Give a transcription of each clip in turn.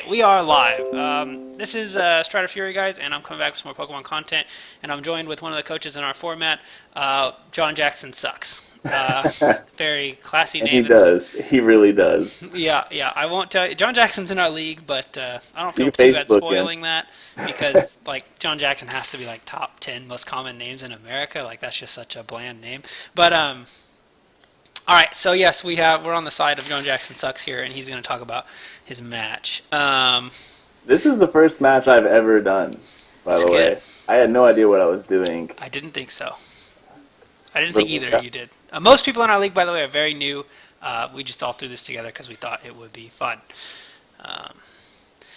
we are live. This is Strider Fury, guys, and I'm coming back with some more Pokemon content, and I'm joined with one of the coaches in our format, JonJacksonSucks. Very classy And name. he does. He really does. Yeah. I won't tell you. John Jackson's in our league, but I don't feel You too bad Facebook spoiling that because, like, John Jackson has to be like top 10 most common names in America. Like, that's just such a bland name. But all right, so yes, we're on the side of JonJacksonSucks here, and he's going to talk about his match. This is the first match I've ever done, by the way. I had no idea what I was doing. I didn't think so. I didn't think either of you did. Most people in our league, by the way, are very new. We just all threw this together because we thought it would be fun.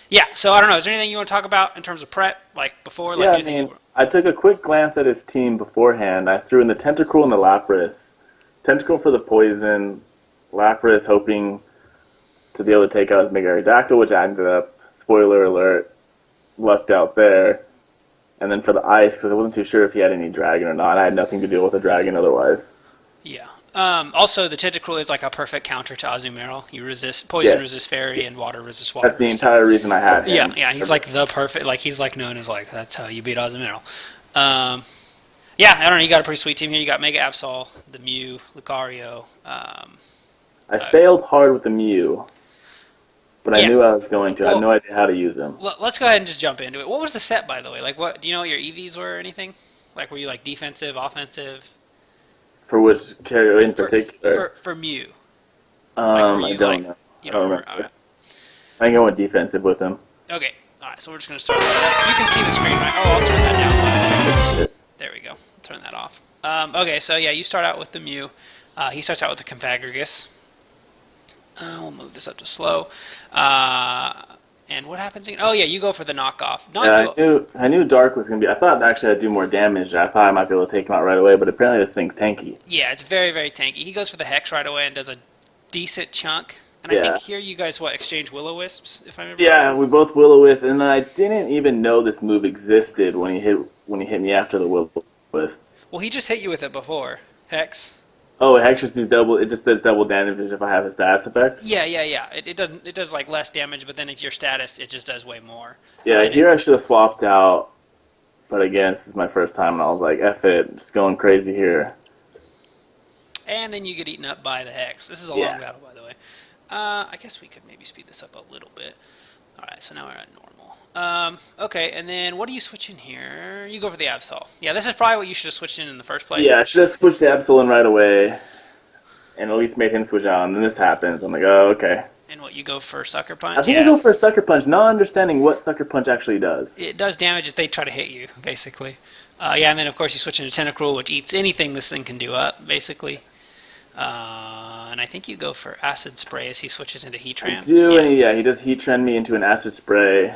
Yeah, so I don't know. Is there anything you want to talk about in terms of prep, like before? Yeah, Like I took a quick glance at his team beforehand. I threw in the Tentacruel and the Lapras. Tentacruel for the poison, Lapras hoping to be able to take out his Mega Aerodactyl, which I ended up, spoiler alert, lucked out there. And then for the ice, because I wasn't too sure if he had any dragon or not. I had nothing to deal with a dragon otherwise. Yeah. Also, the Tentacruel is like a perfect counter to Azumarill. You resist poison, resist fairy, and water resist water. That's the entire reason I had him. Yeah. He's like the perfect. Like he's like known as like that's how you beat Azumarill. Yeah, I don't know. You got a pretty sweet team here. You got Mega Absol, the Mew, Lucario. I failed hard with the Mew, but I knew I was going to. I had no idea how to use him. Let's go ahead and just jump into it. What was the set, by the way? Like, what do you know what your EVs were or anything? Like, were you like defensive, offensive? For which character in particular? For Mew. I don't know. You don't remember? Okay. I think I went defensive with him. Okay. All right. So we're just gonna start with that. You can see the screen, right? Oh, I'll turn that down. There we go. Turn that off. Okay, so yeah, you start out with the Mew. He starts out with the Confagrigus. We'll move this up to slow. And what happens again? Oh yeah, you go for the knockoff. I knew Dark was going to be... I thought actually I'd do more damage. I thought I might be able to take him out right away, but apparently this thing's tanky. Yeah, it's very, very tanky. He goes for the Hex right away and does a decent chunk. And I think here you guys, exchange Will-O-Wisps, if I remember right? We both Will-O-Wisp, and I didn't even know this move existed when he hit me after the Will-O-Wisp. Well, he just hit you with it before. Hex. Oh, Hex just does double. It just does double damage if I have a status effect. Yeah. It doesn't. It does like less damage, but then if your status, it just does way more. Yeah, here I should have swapped out, but again, this is my first time, and I was like, "F it, just going crazy here." And then you get eaten up by the Hex. This is a long battle, by the way. I guess we could maybe speed this up a little bit. All right, so now we're at normal. Okay, and then what do you switch in here? You go for the Absol. Yeah, this is probably what you should have switched in the first place. Yeah, I should have switched to Absol in right away, and at least made him switch out, and then this happens. I'm like, oh, okay. And what, you go for Sucker Punch? I think I go for Sucker Punch, not understanding what Sucker Punch actually does. It does damage if they try to hit you, basically. Yeah, and then of course you switch into Tentacruel, which eats anything this thing can do up, basically. And I think you go for Acid Spray as he switches into Heatran. I do, and he does Heatran me into an Acid Spray.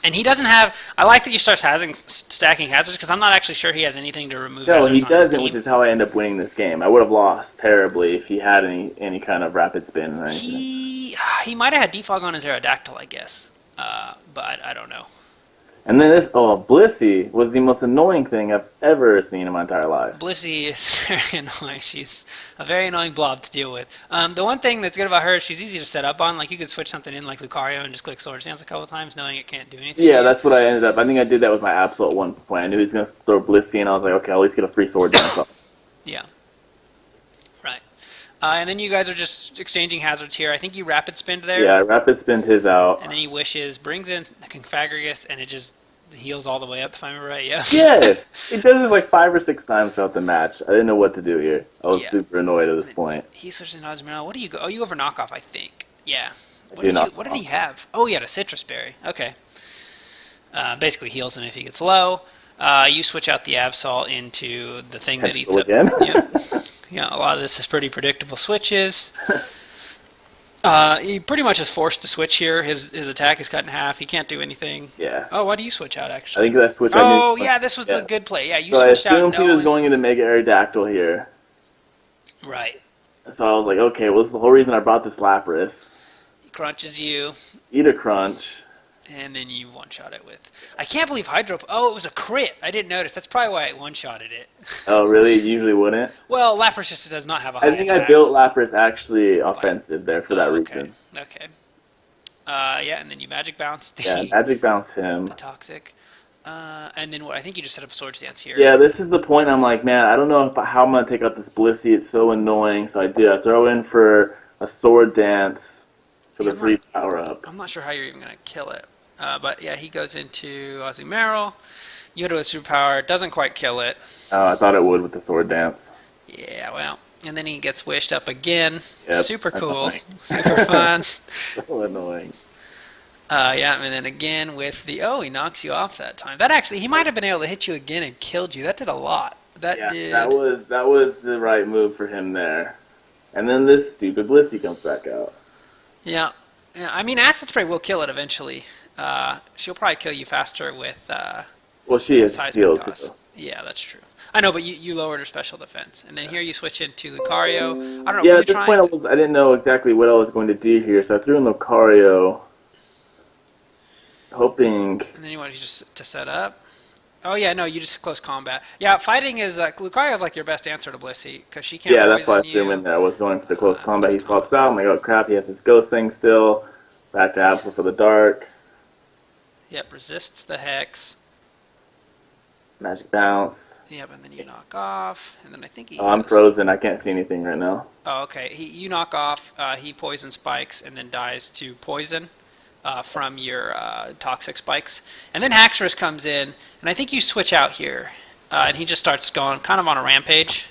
And he doesn't have... I like that you start stacking hazards, because I'm not actually sure he has anything to remove hazards on his team. No, he doesn't, which is how I end up winning this game. I would have lost terribly if he had any kind of Rapid Spin or anything. He might have had Defog on his Aerodactyl, I guess. But I don't know. And then Blissey was the most annoying thing I've ever seen in my entire life. Blissey is very annoying. She's a very annoying blob to deal with. The one thing that's good about her is she's easy to set up on. Like, you could switch something in like Lucario and just click Sword Stance a couple times knowing it can't do anything. Yeah, that's what I ended up. I think I did that with my Absol at one point. I knew he was going to throw Blissey, and I was like, okay, I'll at least get a free Sword Dance. Yeah. Right. And then you guys are just exchanging hazards here. I think you Rapid Spin there. Yeah, I Rapid Spin his out. And then he wishes, brings in the Confagrigus, and it just heals all the way up, if I remember right, yeah. Yes! It does it like 5 or 6 times throughout the match. I didn't know what to do here. I was super annoyed at this point. He switched into Azumarill. What do you go? Oh, you go for knockoff, I think. Yeah. What did he have? Oh, he had a Citrus Berry. Okay. Basically heals him if he gets low. You switch out the Absol into the thing that eats up. Again? Yeah, a lot of this is pretty predictable switches. He pretty much is forced to switch here. His attack is cut in half. He can't do anything. Yeah. Oh, why do you switch out, actually? I think that switch... This was the good play. Yeah, you switched out. I assumed he was going into Mega Aerodactyl here. Right. So I was like, okay, well, this is the whole reason I brought this Lapras. He crunches you. Eat a crunch. And then you one-shot it with... I can't believe Hydro... Oh, it was a crit. I didn't notice. That's probably why I one-shotted it. Oh, really? You usually wouldn't? Well, Lapras just does not have a high I think attack. I built Lapras actually offensive there for that reason. Okay. Yeah, and then you magic bounce the, Yeah, magic bounce him. the toxic. And then what? I think you just set up a swords dance here. Yeah, this is the point. I'm like, man, I don't know how I'm gonna take out this Blissey. It's so annoying. So I do. I throw in for a sword dance for the free power up. I'm not sure how you're even gonna kill it. But yeah, he goes into Azumarill. You hit it with superpower. Doesn't quite kill it. Oh, I thought it would with the sword dance. Yeah, well. And then he gets wished up again. Yep, Super cool. annoying. Super fun. So annoying. Yeah, and then again with the... Oh, he knocks you off that time. That actually... He might have been able to hit you again and killed you. That did a lot. That did... That was the right move for him there. And then this stupid Blissey comes back out. Yeah. I mean, Acid Spray will kill it eventually. She'll probably kill you faster with... Well, she is healed too. Yeah, that's true. I know, but you lowered her special defense. And then here you switch into Lucario. I don't know, Yeah, were you at this trying point I didn't know exactly what I was going to do here, so I threw in Lucario, hoping... And then you want just to set up. Oh, yeah, no, you just close combat. Yeah, fighting is... Lucario is like your best answer to Blissey, because she can't Yeah, that's why I poison threw him you. in there. I was going for the close combat. He swaps out. I'm like, oh crap, he has his ghost thing still. Back to Absol for the dark. Yep, resists the Hex. Magic bounce. Yep, and then you knock off. And then I think he... Oh, I'm frozen. I can't see anything right now. Oh, okay. You knock off, he poison spikes, and then dies to poison from your toxic spikes. And then Haxorus comes in, and I think you switch out here. And he just starts going kind of on a rampage.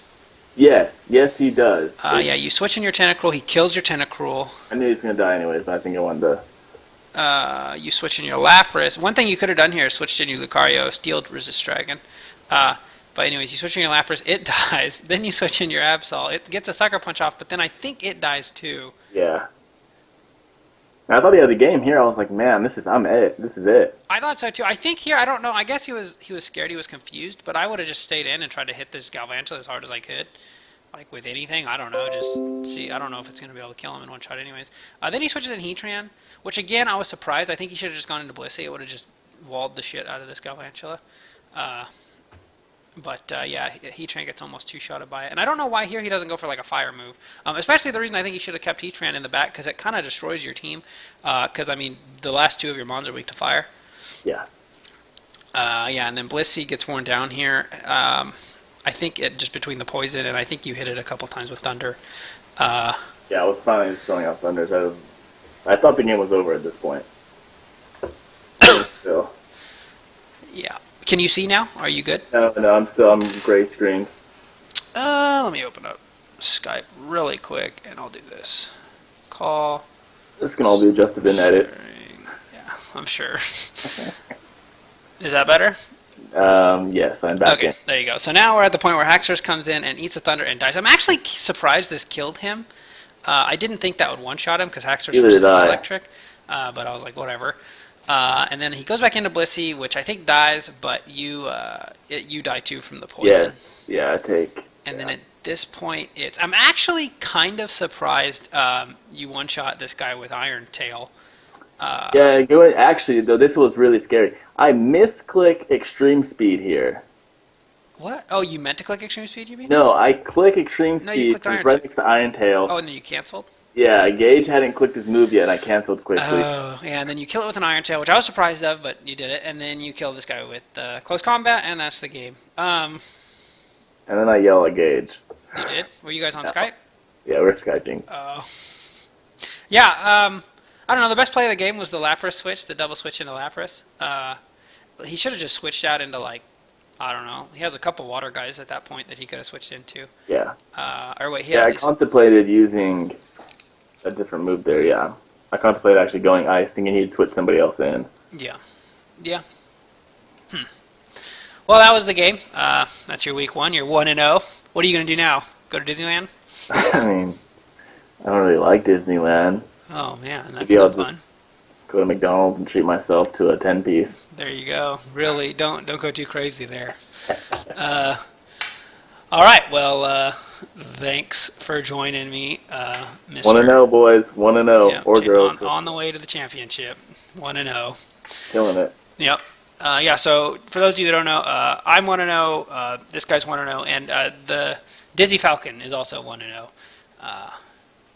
Yes, he does. Yeah, you switch in your Tentacruel, he kills your Tentacruel. I knew he was going to die anyways, but I think I wanted to... You switch in your Lapras. One thing you could have done here is switched in your Lucario, Steel Resist Dragon. But anyways, you switch in your Lapras, it dies. Then you switch in your Absol. It gets a Sucker Punch off, but then I think it dies too. Yeah. And I thought he had the game here. I was like, man, this is it. I thought so too. I think here, I don't know. I guess he was scared, he was confused, but I would have just stayed in and tried to hit this Galvantula as hard as I could. Like with anything, I don't know. Just see. I don't know if it's going to be able to kill him in one shot anyways. Then he switches in Heatran, which again, I was surprised. I think he should have just gone into Blissey. It would have just walled the shit out of this Galvantula. But yeah, Heatran gets almost two-shotted by it. And I don't know why here he doesn't go for like a fire move. Especially the reason I think he should have kept Heatran in the back, because it kind of destroys your team. Because, I mean, the last two of your mons are weak to fire. Yeah. Yeah, and then Blissey gets worn down here. I think it just between the poison, and I think you hit it a couple times with Thunder. Yeah, I was finally just throwing out Thunders. I thought the game was over at this point. Still. Yeah. Can you see now? Are you good? No, I'm gray screened. Let me open up Skype really quick, and I'll do this. Call. This can all be adjusted in edit. Yeah, I'm sure. Is that better? Yes, I'm back in. Okay, there you go. So now we're at the point where Haxorus comes in and eats a Thunder and dies. I'm actually surprised this killed him. I didn't think that would one-shot him because Haxorus was electric, but I was like, whatever. And then he goes back into Blissey, which I think dies, but you die too from the poison. Yes, yeah, I take. And then at this point, I'm actually kind of surprised you one-shot this guy with Iron Tail. Yeah, actually, though, this was really scary. I misclick Extreme Speed here. What? Oh, you meant to click Extreme Speed, you mean? No, I click Extreme No, you Speed, clicked it's Iron right next to Iron Tail. Oh, and then you canceled? Yeah, Gage hadn't clicked his move yet, and I canceled quickly. Oh, yeah, and then you kill it with an Iron Tail, which I was surprised of, but you did it. And then you kill this guy with Close Combat, and that's the game. And then I yell at Gage. You did? Were you guys on Skype? Yeah, we're Skyping. Oh. Yeah, I don't know. The best play of the game was the Lapras switch, the double switch into Lapras. He should have just switched out into, like, I don't know. He has a couple water guys at that point that he could have switched into. Yeah. Or wait, I contemplated using a different move there, yeah. I contemplated actually going ice, thinking he'd switch somebody else in. Yeah. Yeah. Well, that was the game. That's your week 1. You're 1-0. What are you going to do now? Go to Disneyland? I mean, I don't really like Disneyland. Oh, man. That's Maybe I'll fun. just go to McDonald's and treat myself to a 10-piece. There you go. Really, don't go too crazy there. All right. Well, thanks for joining me, Mr. 1-0, boys. 1-0. Yeah, Or girls. on the way to the championship. 1-0. Killing it. Yep. Yeah, so for those of you that don't know, I'm 1-0, this guy's 1-0, and the Dizzy Falcon is also 1-0.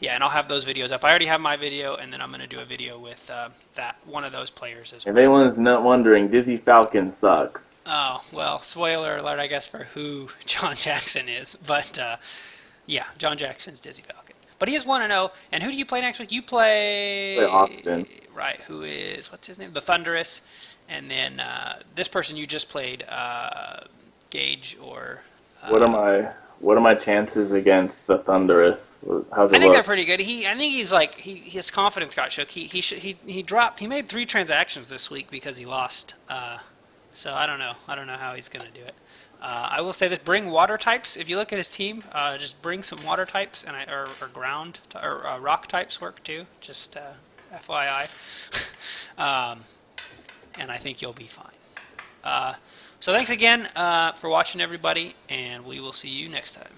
Yeah, and I'll have those videos up. I already have my video, and then I'm going to do a video with that one of those players as well. If anyone's not wondering, Dizzy Falcon sucks. Oh, well, spoiler alert, I guess, for who John Jackson is. But, yeah, John Jackson's Dizzy Falcon. But he is 1-0. And who do you play next week? You play... Austin. Right, who is... What's his name? The Thunderous. And then this person you just played, Gage or... What are my chances against the Thunderous? How's it I think look? they're pretty good. I think he's like his confidence got shook. He made 3 transactions this week because he lost. So I don't know how he's gonna do it. I will say this: bring water types. If you look at his team, just bring some water types or ground or rock types work too. Just FYI. And I think you'll be fine. So thanks again for watching, everybody, and we will see you next time.